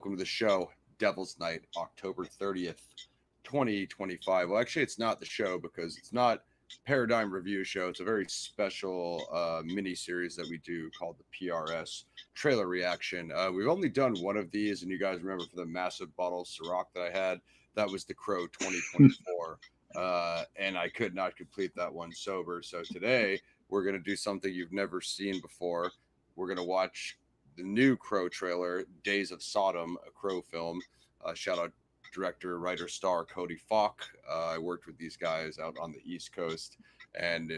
Welcome to the show, Devil's Night, October 30th, 2025. Well, actually, it's not the show because it's not Paradigm Review Show. It's a very special mini series that we do called the PRS Trailer Reaction. We've only done one of these, and you guys remember for the massive bottle of Ciroc that I had, that was the Crow 2024. And I could not complete that one sober. So today, we're going to do something you've never seen before. We're going to watch the new Crow trailer, Days of Sodom, a Crow film. Shout out director, writer, star Cody Faulk. I worked with these guys out on the East Coast, and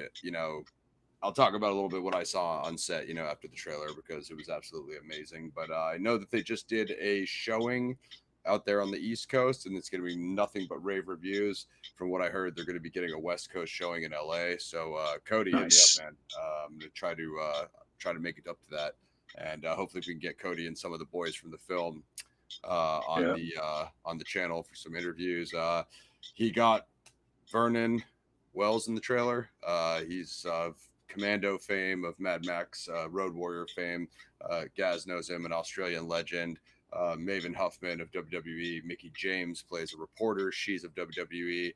I'll talk about a little bit what I saw on set, after the trailer, because it was absolutely amazing. But I know that they just did a showing out there on the East Coast, and it's going to be nothing but rave reviews. From what I heard, they're going to be getting a West Coast showing in LA. So Cody, nice. man, I'm going to try to make it up to that. And hopefully we can get Cody and some of the boys from the film on the channel for some interviews. He got Vernon Wells in the trailer. He's Commando fame, of Mad Max, Road Warrior fame. Gaz knows him, an Australian legend. Maven Huffman of WWE. Mickey James plays a reporter. She's of WWE.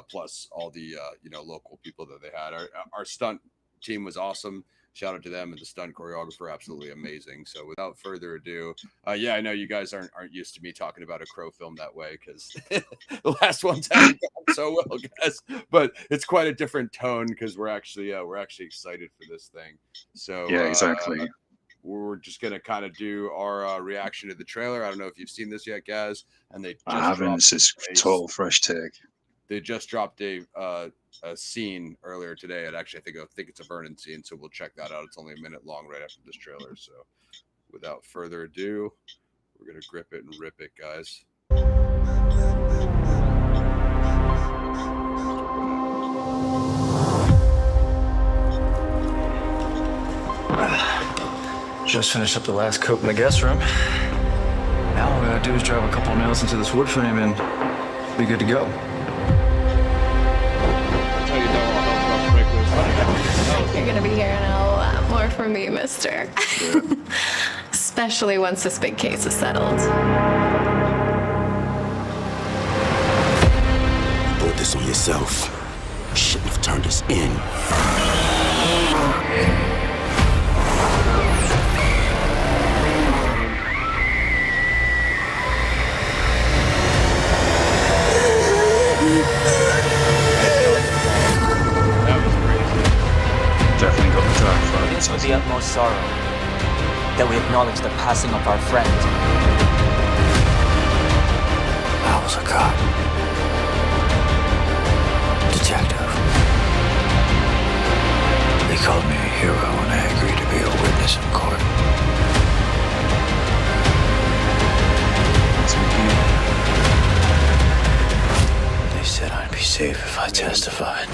Plus all the local people that they had. Our stunt team was awesome. Shout out to them, and the stunt choreographer, absolutely amazing. So without further ado, I know you guys aren't used to me talking about a Crow film that way, because the last ones haven't gone so well, guys. But it's quite a different tone, because we're actually excited for this thing. So yeah, exactly. We're just gonna kind of do our reaction to the trailer. I don't know if you've seen this yet, Gaz. And they just I haven't. It's just total fresh take. They just dropped a scene earlier today. And actually, I think it's a Vernon scene, so we'll check that out. It's only a minute long right after this trailer. So without further ado, we're gonna grip it and rip it, guys. Just finished up the last coat in the guest room. Now all we gotta do is drive a couple of nails into this wood frame and be good to go. You're gonna be hearing a lot more from me, mister. Especially once this big case is settled. You brought this on yourself. You shouldn't have turned us in. Definitely got the track for It is with the utmost sorrow that we acknowledge the passing of our friend. I was a cop. Detective. They called me a hero when I agreed to be a witness in court. They said I'd be safe if I testified.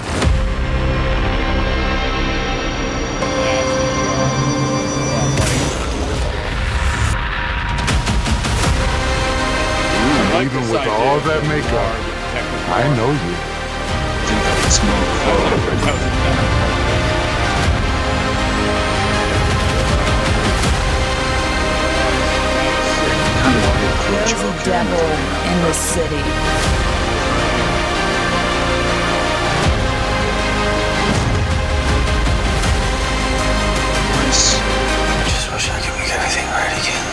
Even with all that makeup, I know you. There's a devil in the city. Nice. Just wish I could make everything right again.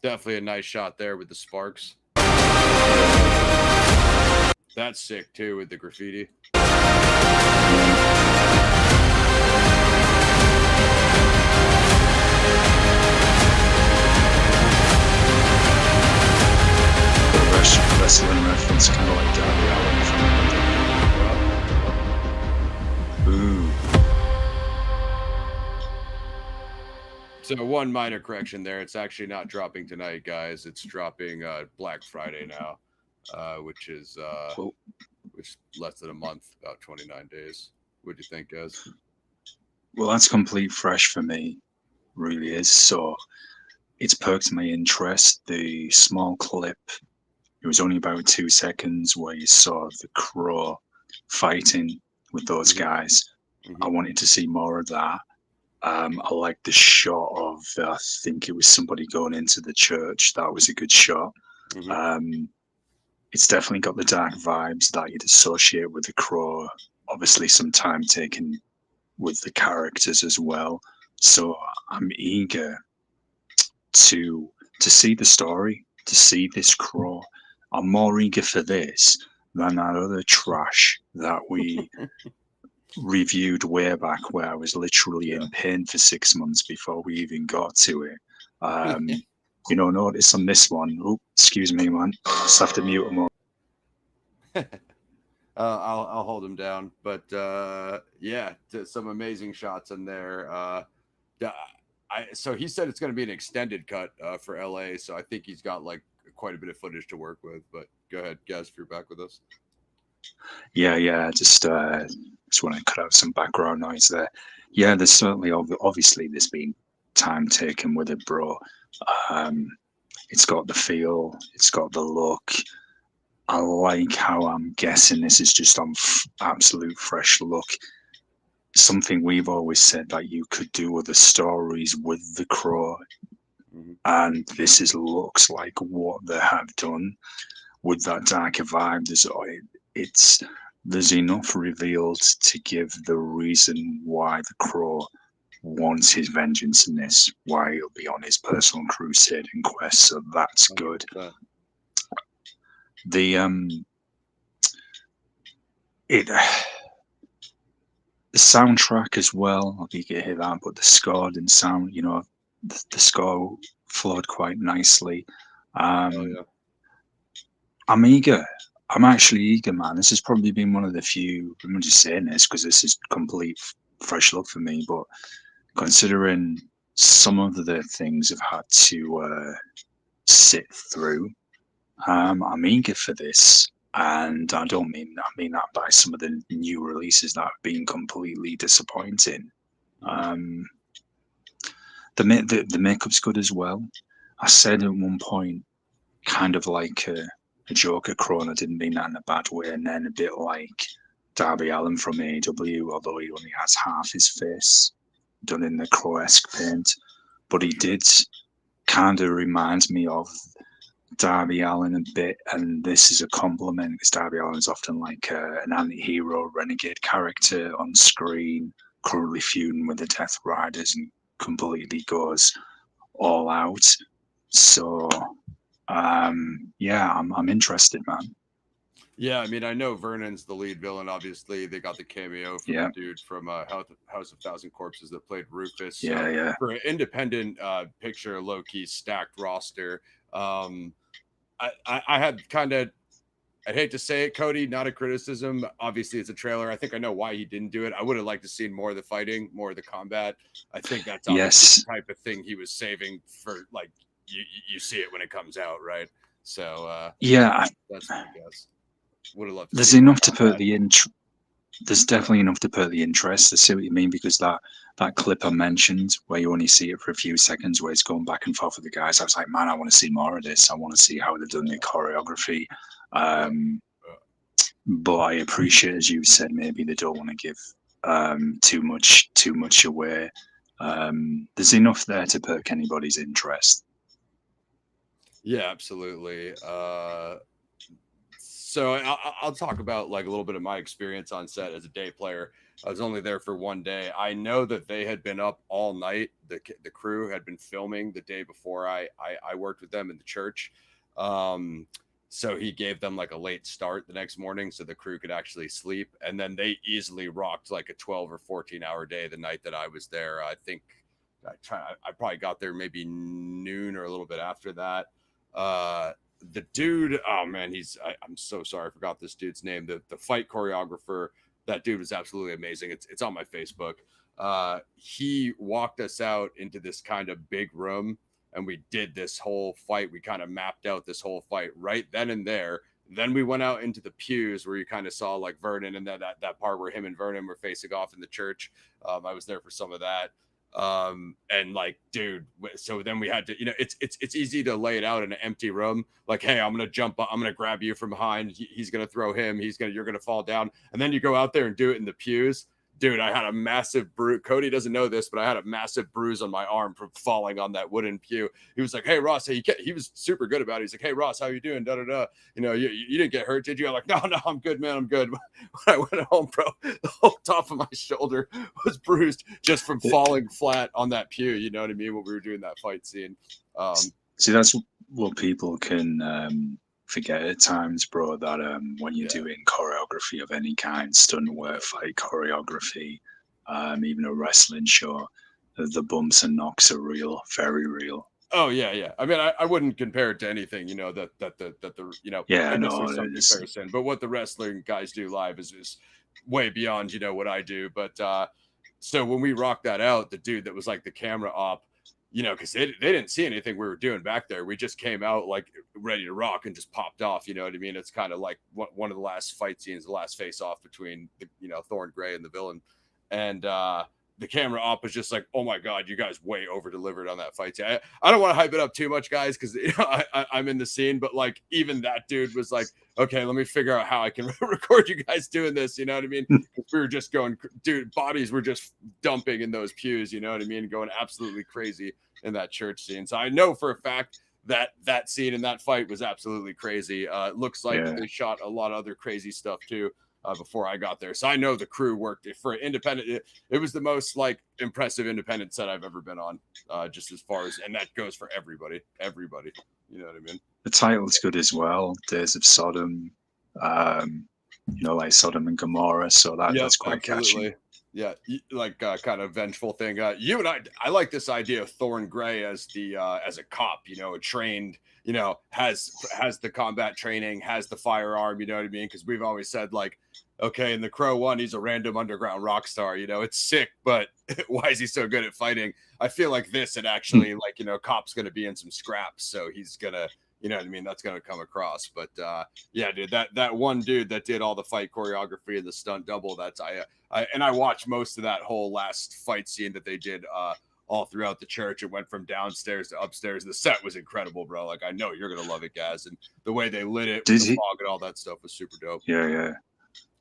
Definitely a nice shot there with the sparks. That's sick too with the graffiti. Wrestling reference, kind of like Darby Allin. Ooh. So one minor correction there. It's actually not dropping tonight, guys. It's dropping Black Friday now, which is less than a month, about 29 days. What do you think, guys? Well, that's complete fresh for me. Really is. So it's perked my interest. The small clip It was only about 2 seconds where you saw the Crow fighting with those guys. I wanted to see more of that. I liked the shot of, I think it was somebody going into the church. That was a good shot. It's definitely got the dark vibes that you'd associate with the Crow. Obviously, some time taken with the characters as well. So I'm eager to see the story, to see this Crow. I'm more eager for this than that other trash that we reviewed way back, where I was literally in pain for 6 months before we even got to it. Notice on this one. Oh, excuse me, man. Just have to mute them all. I'll hold him down, but yeah, some amazing shots in there. So he said it's going to be an extended cut for LA, so I think he's got like quite a bit of footage to work with. But go ahead, Gaz, if you're back with us. Yeah. Just want to cut out some background noise there. Yeah, there's certainly obviously there's been time taken with it, bro. It's got the feel, it's got the look. I like how I'm guessing this is just on absolute fresh look. Something we've always said that you could do other stories with the Crow, and this looks like what they have done with that darker vibe. There's enough revealed to give the reason why the Crow wants his vengeance in this, why he'll be on his personal crusade and quest. So that's good. The soundtrack as well, I think you hear that, but the score didn't sound, the score flowed quite nicely. I'm eager. I'm actually eager, man. This has probably been one of the few, I'm just saying this because this is complete fresh look for me, but considering some of the things I've had to sit through, I'm eager for this. And I mean that by some of the new releases that have been completely disappointing. The makeup's good as well. I said at one point, kind of like a Joker Crow, and I didn't mean that in a bad way, and then a bit like Darby Allin from AEW, although he only has half his face done in the Crow-esque paint. But he did kind of remind me of Darby Allin a bit, and this is a compliment because Darby Allin's often like an anti-hero renegade character on screen, currently feuding with the Death Riders and completely goes all out. So I'm interested, man. Yeah, I mean, I know Vernon's the lead villain. Obviously, they got the cameo from the dude from House of Thousand Corpses that played Rufus. Yeah. For an independent picture, low-key stacked roster. I had kind of, I'd hate to say it, Cody, not a criticism. Obviously, it's a trailer. I think I know why he didn't do it. I would have liked to see more of the fighting, more of the combat. I think that's obviously the type of thing he was saving for, like, you see it when it comes out, right? So, that's my guess. Would have loved to. There's enough to put the interest. There's definitely enough to put the interest. I see what you mean, because that clip I mentioned where you only see it for a few seconds where it's going back and forth with the guys, I was like, man, I want to see more of this. I want to see how they've done the choreography. But I appreciate, as you said, maybe they don't want to give too much away. There's enough there to perk anybody's interest. Yeah, absolutely. So I'll talk about like a little bit of my experience on set as a day player. I was only there for one day. I know that they had been up all night. The crew had been filming the day before I worked with them in the church. So he gave them like a late start the next morning so the crew could actually sleep. And then they easily rocked like a 12 or 14 hour day the night that I was there. I think I probably got there maybe noon or a little bit after that. The dude, oh man, I'm so sorry, I forgot this dude's name. The fight choreographer, that dude was absolutely amazing. It's on my Facebook. He walked us out into this kind of big room, and we did this whole fight. We kind of mapped out this whole fight right then and there. Then we went out into the pews where you kind of saw like Vernon and that part where him and Vernon were facing off in the church. I was there for some of that. And like, dude, so then we had to, it's easy to lay it out in an empty room. Like, hey, I'm going to grab you from behind. He's going to throw him. You're going to fall down. And then you go out there and do it in the pews. Dude, I had a massive bruise. Cody doesn't know this, but I had a massive bruise on my arm from falling on that wooden pew. He was like, hey, Ross, he was super good about it. He's like, hey, Ross, how you doing? Da, da, da. You didn't get hurt, did you? I'm like, no, I'm good, man. I'm good. When I went home, bro, the whole top of my shoulder was bruised just from falling flat on that pew. You know what I mean? When we were doing that fight scene. See, that's what people can forget at times, bro, that when you're doing choreography of any kind, stunt work, fight choreography, even a wrestling show, the bumps and knocks are real, very real. Oh yeah. I mean, I wouldn't compare it to anything, that comparison. But what the wrestling guys do live is way beyond, what I do. But so when we rocked that out, the dude that was like the camera op, because they didn't see anything we were doing back there. We just came out like ready to rock and just popped off. You know what I mean? It's kind of like one of the last fight scenes, the last face off between Thorn Gray and the villain. And the camera op was just like, oh my God, you guys way over delivered on that fight scene. I don't want to hype it up too much, guys, because I'm in the scene, but like even that dude was like, okay, let me figure out how I can record you guys doing this. You know what I mean? We were just going, dude, bodies were just dumping in those pews. You know what I mean? Going absolutely crazy in that church scene. So I know for a fact that scene in that fight was absolutely crazy. It looks like they shot a lot of other crazy stuff too before I got there. So I know the crew worked for independent. It was the most like impressive independent set I've ever been on, just as far as, and that goes for everybody. You know what I mean? The title's good as well. Days of Sodom, like Sodom and Gomorrah. So that's quite catchy. Yeah, like kind of vengeful thing. You and I like this idea of Thorn Gray as a cop. A trained. Has the combat training, has the firearm. You know what I mean? Because we've always said like, okay, in the Crow 1, he's a random underground rock star. It's sick, but why is he so good at fighting? I feel like this, it actually cop's gonna be in some scraps, so he's gonna. You know what I mean? That's going to come across. But yeah, dude, that one dude that did all the fight choreography and the stunt double, that's I watched most of that whole last fight scene that they did all throughout the church. It went from downstairs to upstairs. The set was incredible, bro. Like, I know you're going to love it, Gaz. And the way they lit it with the fog and all that stuff was super dope. Yeah.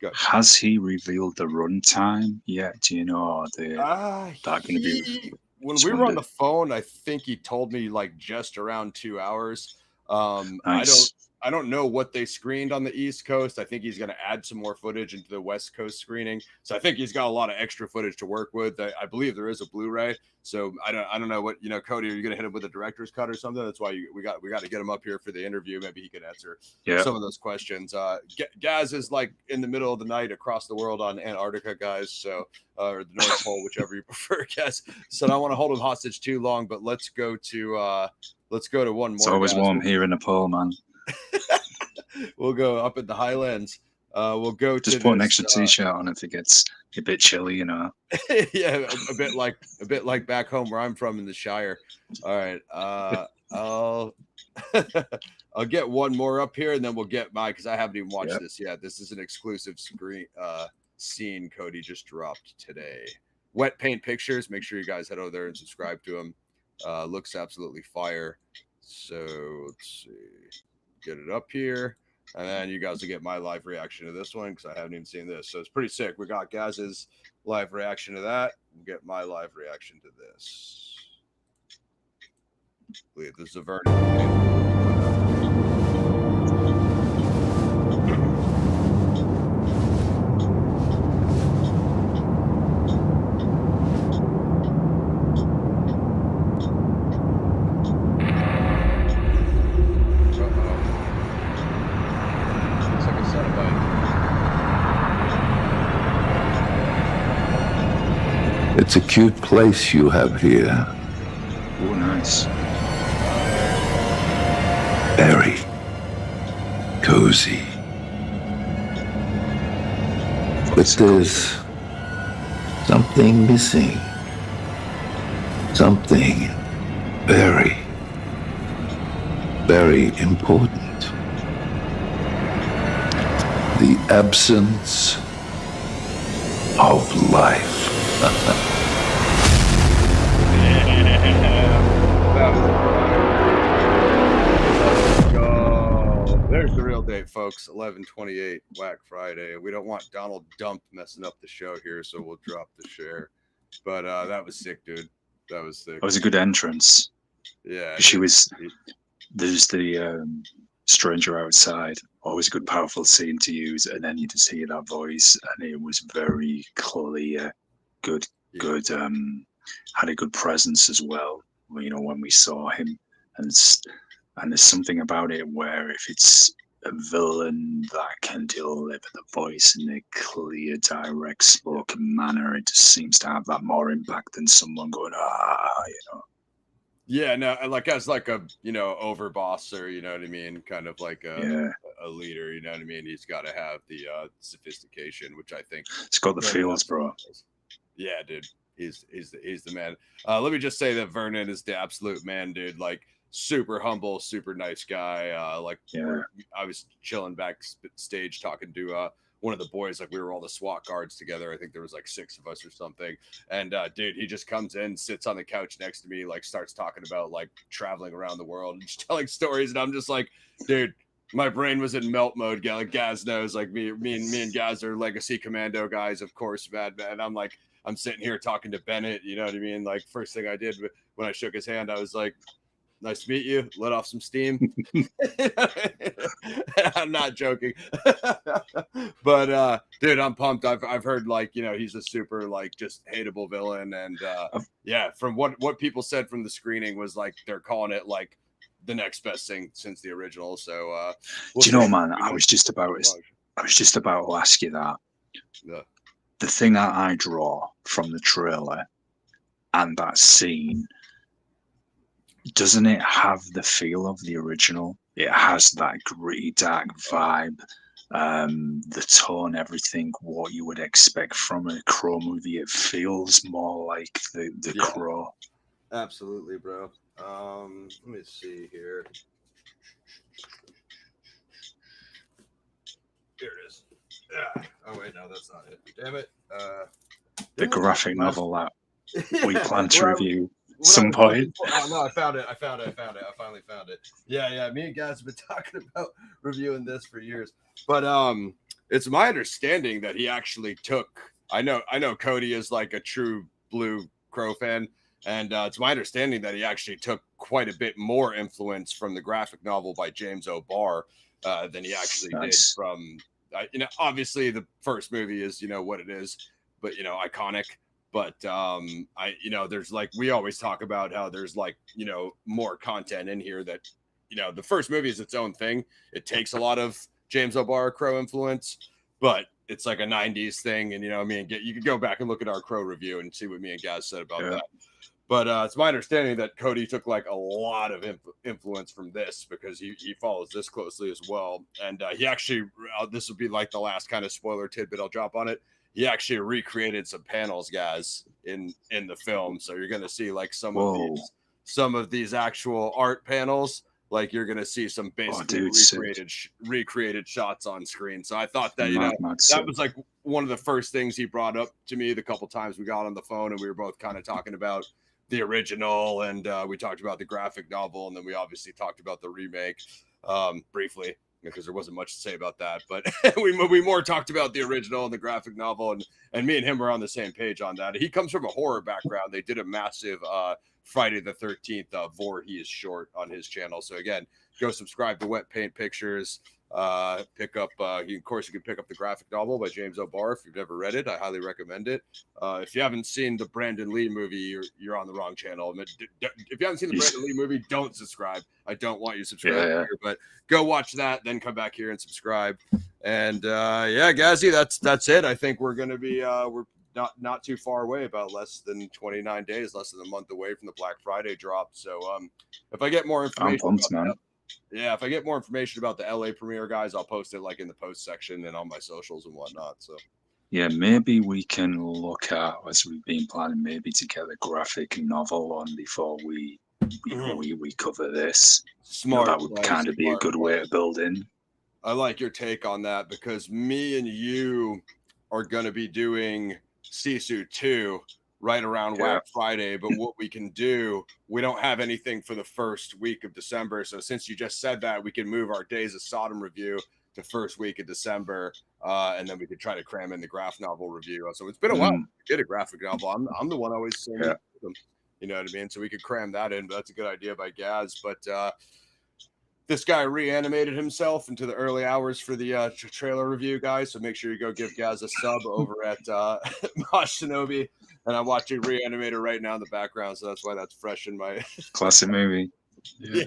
Good. Has he revealed the runtime yet? Do you know? Are they that going to be? When we were on the phone, I think he told me like just around 2 hours. Nice. I don't know what they screened on the East Coast. I think he's going to add some more footage into the West Coast screening. So I think he's got a lot of extra footage to work with. I believe there is a Blu-ray. So I don't know what, Cody, are you going to hit him with a director's cut or something? That's why we got to get him up here for the interview. Maybe he could answer some of those questions. Gaz is like in the middle of the night across the world on Antarctica, guys. So, or the North Pole, whichever you prefer, Gaz. So I don't want to hold him hostage too long, but let's go to one more. It's always warm here in the pole, man. We'll go up at the Highlands. We'll go just put an extra t-shirt on if it gets a bit chilly, Yeah, a bit like back home where I'm from in the Shire. All right, I'll get one more up here, and then we'll get because I haven't even watched this yet. This is an exclusive scene Cody just dropped today. Wet Paint Pictures. Make sure you guys head over there and subscribe to him. Looks absolutely fire. So let's see. Get it up here, and then you guys will get my live reaction to this one because I haven't even seen this. So it's pretty sick. We got Gaz's live reaction to that. We'll get my live reaction to this. I believe this is a Vernon. It's a cute place you have here. Oh, nice. Very cozy. But there's something missing. Something very, very important. The absence of life. Let's go. There's the real date, folks. 11/28, Black Friday. We don't want Donald Dump messing up the show here, so we'll drop the share. But that was sick, dude. That was sick. It was a good entrance. Yeah. She was. There's the stranger outside. Always a good, powerful scene to use, and then you just hear that voice, and it was very clear. Good. Had a good presence as well. You know, when we saw him, and there's something about it where if it's a villain that can deliver the voice in a clear, direct spoken manner, it just seems to have that more impact than someone going, you know. Yeah, no, like as like a overboss, or you know what I mean, kind of like a leader, you know what I mean. He's got to have the sophistication, which I think it's got the feels, bro. Yeah, dude, he's the man. Let me just say that Vernon is the absolute man, dude. Like super humble, super nice guy. I was chilling backstage talking to one of the boys, like we were all the SWAT guards together. I think there was like 6 of us or something. And dude, he just comes in, sits on the couch next to me, like starts talking about like traveling around the world and just telling stories. And I'm just like, dude, my brain was in melt mode. Like Gaz knows, like me and Gaz are legacy commando guys, of course, man. I'm like, I'm sitting here talking to Bennett, you know what I mean? Like first thing I did when I shook his hand, I was like, nice to meet you. Let off some steam. I'm not joking. But dude, I'm pumped. I've heard like, you know, he's a super like just hateable villain. And yeah, from what people said from the screening was like they're calling it like the next best thing since the original. So do you know, man, I was just about to ask you that. Yeah. The thing that I draw from the trailer and that scene, doesn't it have the feel of the original? It has that gritty, dark vibe, the tone, everything, what you would expect from a Crow movie. It feels more like the Crow. Absolutely, bro. Let me see here. Here it is. Yeah. Oh wait, no, that's not it. Damn it. The graphic novel that we plan to review some point. Oh no, I found it. I finally found it. Yeah. Me and Gaz have been talking about reviewing this for years. But it's my understanding that he actually took. I know Cody is like a true blue Crow fan, and it's my understanding that he actually took quite a bit more influence from the graphic novel by James O'Barr than he actually did from. Obviously the first movie is what it is, but iconic. But there's like, we always talk about how there's like more content in here that the first movie is its own thing. It takes a lot of James O'Barr Crow influence, but it's like a 90s thing. And you could go back and look at our Crow review and see what me and Gaz said about that. But it's my understanding that Cody took like a lot of influence from this because he follows this closely as well. And he actually, this would be like the last kind of spoiler tidbit I'll drop on it. He actually recreated some panels, guys, in the film. So you're going to see like some of these actual art panels. Like you're going to see some basically recreated shots on screen. So I thought that, that was like one of the first things he brought up to me the couple times we got on the phone, and we were both kind of talking about the original, and we talked about the graphic novel, and then we obviously talked about the remake briefly because there wasn't much to say about that, but we more talked about the original and the graphic novel, and me and him were on the same page on that. He comes from a horror background. They did a massive Friday the 13th Voorhees short on his channel. So again, go subscribe to Wet Paint Pictures. Pick up you can pick up the graphic novel by James O'Barr. If you've never read it, I highly recommend it. If you haven't seen the Brandon Lee movie, you're on the wrong channel. If you haven't seen the Brandon Lee movie, don't subscribe. I don't want you to subscribe here, but go watch that, then come back here and subscribe. And Gazzy, that's it. I think we're gonna be we're not too far away, about less than 29 days, less than a month away from the Black Friday drop. So if I get more information, if I get more information about the LA premiere, guys, I'll post it like in the post section and on my socials and whatnot. So yeah, maybe we can look at, as we've been planning, maybe to get the graphic novel on before we cover this. Smart. That would kind of be a good way to build in. I like your take on that, because me and you are going to be doing Sisu 2 right around Whack Friday. But what we can do, we don't have anything for the first week of December. So since you just said that, we can move our Days of Sodom review to first week of December, and then we could try to cram in the graphic novel review. So it's been a while. We did a graphic novel. I'm the one always saying, you know what I mean? So we could cram that in, but that's a good idea by Gaz. But this guy reanimated himself into the early hours for the trailer review, guys. So make sure you go give Gaz a sub over at Mosh Shinobi. And I'm watching Reanimator right now in the background, so that's why that's fresh in my classic movie. Yeah,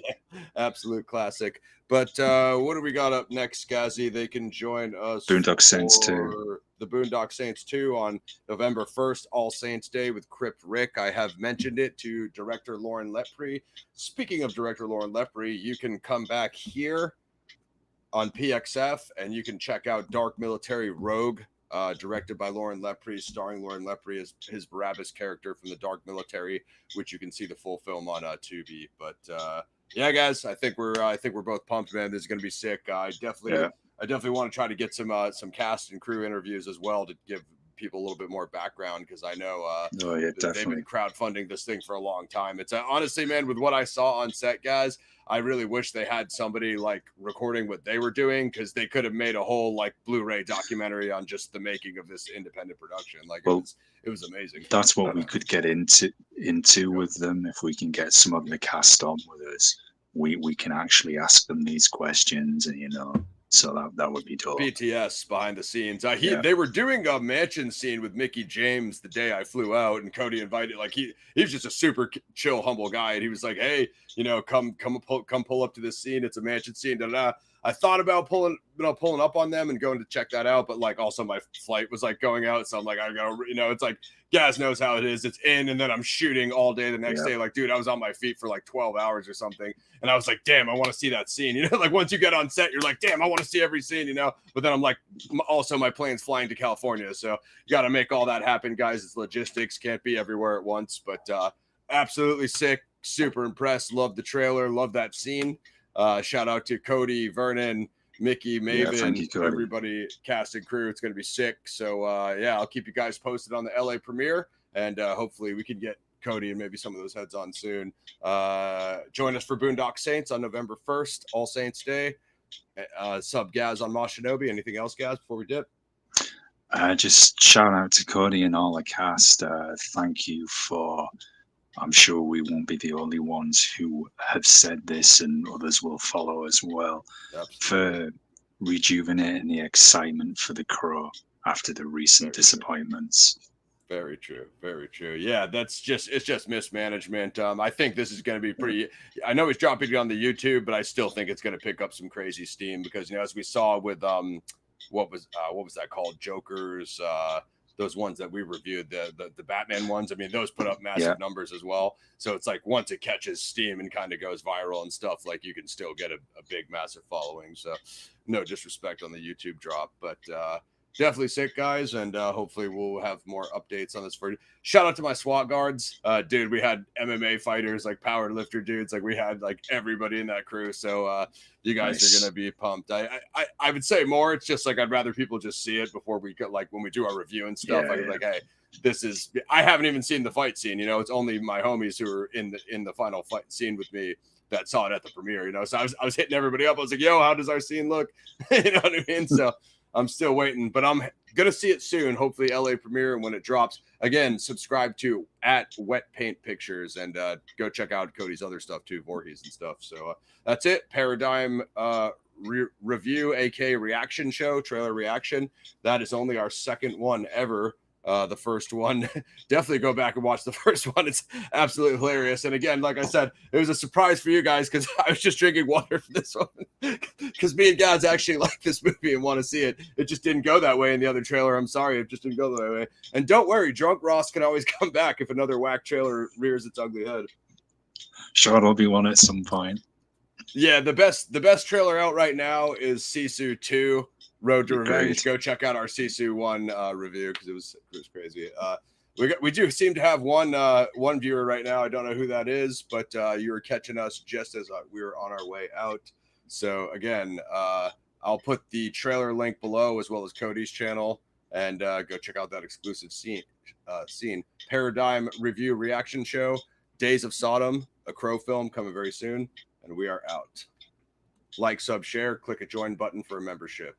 absolute classic. But what do we got up next, Gazzy? They can join us. Boondock Saints 2. The Boondock Saints 2 on November 1st, All Saints Day with Crypt Rick. I have mentioned it to director Lauren Lepre. Speaking of director Lauren Lepre, you can come back here on PXF and you can check out Dark Military Rogue, directed by Lauren Lepre, starring Lauren Lepre as his Barabbas character from the Dark Military, which you can see the full film on Tubi. But yeah, guys, I think we're both pumped, man. This is gonna be sick. I definitely want to try to get some cast and crew interviews as well to give people a little bit more background, because I know they've been crowdfunding this thing for a long time. It's honestly, man, with what I saw on set, guys, I really wish they had somebody like recording what they were doing, because they could have made a whole like Blu-ray documentary on just the making of this independent production. Like, it was amazing. That's what we could get into with them. If we can get some of the cast on with us, we can actually ask them these questions, and so that would be dope. BTS behind the scenes. They were doing a mansion scene with Mickey James the day I flew out, and Cody invited. Like he was just a super chill, humble guy, and he was like, "Hey, come pull up to this scene. It's a mansion scene." I thought about pulling up on them and going to check that out, but like also my flight was like going out, so I'm like, I gotta, it's like Gaz knows how it is. It's in, and then I'm shooting all day the next day. Like, dude, I was on my feet for like 12 hours or something, and I was like, damn, I want to see that scene. Like once you get on set, you're like, damn, I want to see every scene, But then I'm like, also my plane's flying to California, so you got to make all that happen, guys. It's logistics, can't be everywhere at once, but absolutely sick, super impressed. Love the trailer, love that scene. Shout out to Cody, Vernon, Mickey, Maven, everybody, cast and crew. It's going to be sick. So, I'll keep you guys posted on the LA premiere, and hopefully we can get Cody and maybe some of those heads on soon. Join us for Boondock Saints on November 1st, All Saints Day. Sub Gaz on Mosh Shinobi. Anything else, Gaz, before we dip? Just shout out to Cody and all the cast. Thank you for... I'm sure we won't be the only ones who have said this, and others will follow as well. For rejuvenating the excitement for the Crow after the recent disappointments. Very true. Very true. Yeah, it's just mismanagement. I think this is going to be pretty. I know he's dropping it on the YouTube, but I still think it's going to pick up some crazy steam, because as we saw with what was that called, Jokers, those ones that we reviewed, the Batman ones. I mean, those put up massive numbers as well. So it's like once it catches steam and kind of goes viral and stuff, like you can still get a big, massive following. So no disrespect on the YouTube drop, but definitely sick, guys. And hopefully we'll have more updates on this for you. Shout out to my SWAT guards. Dude, we had MMA fighters, like power lifter dudes. Like we had like everybody in that crew. So you guys are going to be pumped. I would say more. It's just like, I'd rather people just see it before we get, like when we do our review and stuff. I'd be like, hey, I haven't even seen the fight scene. It's only my homies who are in the final fight scene with me that saw it at the premiere, So I was hitting everybody up. I was like, yo, how does our scene look? You know what I mean? So I'm still waiting, but I'm going to see it soon. Hopefully LA premiere. And when it drops, again, subscribe to @WetPaintPictures and go check out Cody's other stuff too, Voorhees and stuff. So that's it. Paradigm review, aka reaction show, trailer reaction. That is only our second one ever. The first one, definitely go back and watch the first one. It's absolutely hilarious. And again, like I said, it was a surprise for you guys, because I was just drinking water for this one, because me and Gaz actually like this movie and want to see it. It just didn't go that way in the other trailer. I'm sorry, it just didn't go that way. And don't worry, Drunk Ross can always come back if another whack trailer rears its ugly head. Sure, it'll be one at some point. Yeah, the best trailer out right now is Sisu 2. Road to Revenge. Go check out our Sisu 1 review, because it was crazy. We do seem to have one viewer right now. I don't know who that is, but you were catching us just as we were on our way out. So again, I'll put the trailer link below, as well as Cody's channel. and go check out that exclusive scene. Paradigm review reaction show, Days of Sodom, a Crow film coming very soon, and we are out. Like, sub, share, click a join button for a membership.